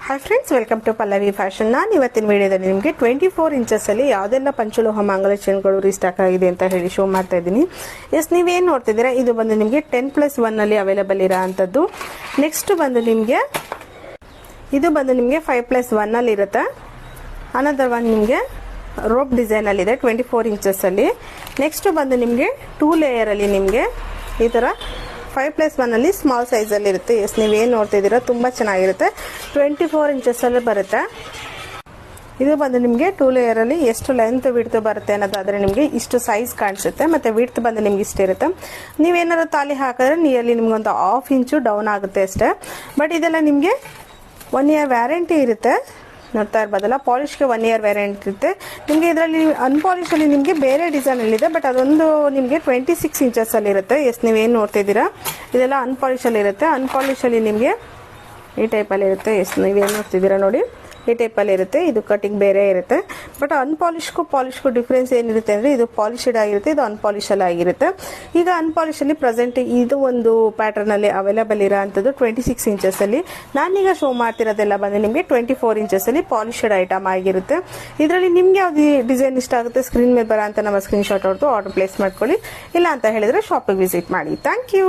Hi friends, welcome to Pallavi fashion. ನಾನು ಇವತ್ತಿನ ವಿಡಿಯೋದಲ್ಲಿ ನಿಮಗೆ 24 ಇಂಚಸ್ಸಲ್ಲಿ ಯಾವುದೆಲ್ಲ ಪಂಚಲೋಹ ಮಾಂಗಲ್ಯ ಚೈನ್ಗಳು ರೀಸ್ಟಾಕ್ ಆಗಿದೆ ಅಂತ ಹೇಳಿ ಶೋ ಮಾಡ್ತಾ ಇದ್ದೀನಿ. ನೀವೇನು ನೋಡ್ತಿದ್ದೀರಾ, ಇದು ಬಂದು ನಿಮಗೆ 10+1 ಅವೈಲೇಬಲ್ ಇರೋ ಅಂಥದ್ದು. ನೆಕ್ಸ್ಟ್ ಬಂದು ನಿಮಗೆ ಇದು ಬಂದು ನಿಮಗೆ 5+1 ಇರುತ್ತೆ. ಅನದರ್ ಒನ್ ನಿಮಗೆ ರೋಪ್ ಡಿಸೈನಲ್ಲಿದೆ 24 ಇಂಚಸ್ಸಲ್ಲಿ. ನೆಕ್ಸ್ಟ್ ಬಂದು ನಿಮಗೆ 2 ಲೇಯರಲ್ಲಿ ನಿಮಗೆ ಈ ಥರ 5+1 ಸ್ಮಾಲ್ ಸೈಜಲ್ಲಿ ಇರುತ್ತೆ. ನೀವೇನು ನೋಡ್ತಿದ್ದೀರಾ ತುಂಬ ಚೆನ್ನಾಗಿರುತ್ತೆ. 24 ಇಂಚಸ್ಸಲ್ಲಿ ಬರುತ್ತೆ. ಇದು ಬಂದು ನಿಮಗೆ 2 ಲೇಯರಲ್ಲಿ ಎಷ್ಟು ಲೆಂತ್ ವಿಡ್ತ್ ಬರುತ್ತೆ ಅನ್ನೋದಾದರೆ ನಿಮಗೆ ಇಷ್ಟು ಸೈಜ್ ಕಾಣಿಸುತ್ತೆ. ಮತ್ತು ವಿಡ್ತ್ ಬಂದು ನಿಮ್ಗೆ ಇಷ್ಟ ಇರುತ್ತೆ. ನೀವೇನಾದ್ರು ತಾಲಿ ಹಾಕಿದ್ರೆ ನಿಯರ್ಲಿ ನಿಮ್ಗೊಂದು 1/2 ಇಂಚು ಡೌನ್ ಆಗುತ್ತೆ ಅಷ್ಟೇ. ಬಟ್ ಇದೆಲ್ಲ ನಿಮಗೆ 1 ಇಯರ್ ವ್ಯಾರಂಟಿ ಇರುತ್ತೆ. ನೋಡ್ತಾ ಇರ್ಬೋದಲ್ಲ, ಪಾಲಿಶ್ಗೆ 1 ಇಯರ್ ವ್ಯಾರಂಟಿ ಇರುತ್ತೆ ನಿಮಗೆ. ಇದರಲ್ಲಿ ಅನ್ಪಾಲಿಶಲ್ಲಿ ನಿಮಗೆ ಬೇರೆ ಡಿಸೈನಲ್ಲಿದೆ, ಬಟ್ ಅದೊಂದು ನಿಮಗೆ 26 ಇಂಚಸ್ಸಲ್ಲಿ ಇರುತ್ತೆ. ನೀವೇನು ನೋಡ್ತಿದ್ದೀರಾ ಇದೆಲ್ಲ ಅನ್ಪಾಲಿಶಲ್ಲಿ ಇರುತ್ತೆ. ಅನ್ಪಾಲಿಶಲ್ಲಿ ನಿಮಗೆ ಈ ಟೈಪಲ್ಲಿ ಇರುತ್ತೆ. ನೀವೇನು ನೋಡ್ತಿದ್ದೀರಾ ನೋಡಿ, ಈ ಟೈಪಲ್ಲಿ ಇರುತ್ತೆ. ಇದು ಕಟಿಂಗ್ ಬೇರೆ ಇರುತ್ತೆ. ಬಟ್ ಅನ್ಪಾಲಿಶ್ಗೂ ಪಾಲಿಶ್ಗೂ ಡಿಫ್ರೆನ್ಸ್ ಏನಿರುತ್ತೆ ಅಂದರೆ ಇದು ಪಾಲಿಶ್ಡ್ ಆಗಿರುತ್ತೆ, ಇದು ಅನ್ಪಾಲಿಶಲ್ಲಿ ಆಗಿರುತ್ತೆ. ಈಗ ಅನ್ಪಾಲಿಶಲ್ಲಿ ಪ್ರೆಸೆಂಟ್ ಇದು ಒಂದು ಪ್ಯಾಟರ್ನಲ್ಲಿ ಅವೈಲೇಬಲ್ ಇರೋ ಅಂಥದ್ದು 26 ಇಂಚಸ್ಸಲ್ಲಿ. ನಾನೀಗ ಶೋ ಮಾಡ್ತಿರೋದೆಲ್ಲ ಬಂದು ನಿಮಗೆ 24 ಇಂಚಸ್ಸಲ್ಲಿ ಪಾಲಿಶ್ಡ್ ಐಟಮ್ ಆಗಿರುತ್ತೆ. ಇದರಲ್ಲಿ ನಿಮ್ಗೆ ಯಾವ್ದು ಡಿಸೈನ್ ಇಷ್ಟ ಆಗುತ್ತೆ ಸ್ಕ್ರೀನ್ ಮೇಲೆ ಬರೋ ಅಂತ ನಮ್ಮ ಸ್ಕ್ರೀನ್ ಶಾಟ್ ಹೊಡೆದು ಆರ್ಡರ್ ಪ್ಲೇಸ್ ಮಾಡ್ಕೊಳ್ಳಿ. ಇಲ್ಲ ಅಂತ ಹೇಳಿದ್ರೆ ಶಾಪಿಗೆ ವಿಸಿಟ್ ಮಾಡಿ. Thank you.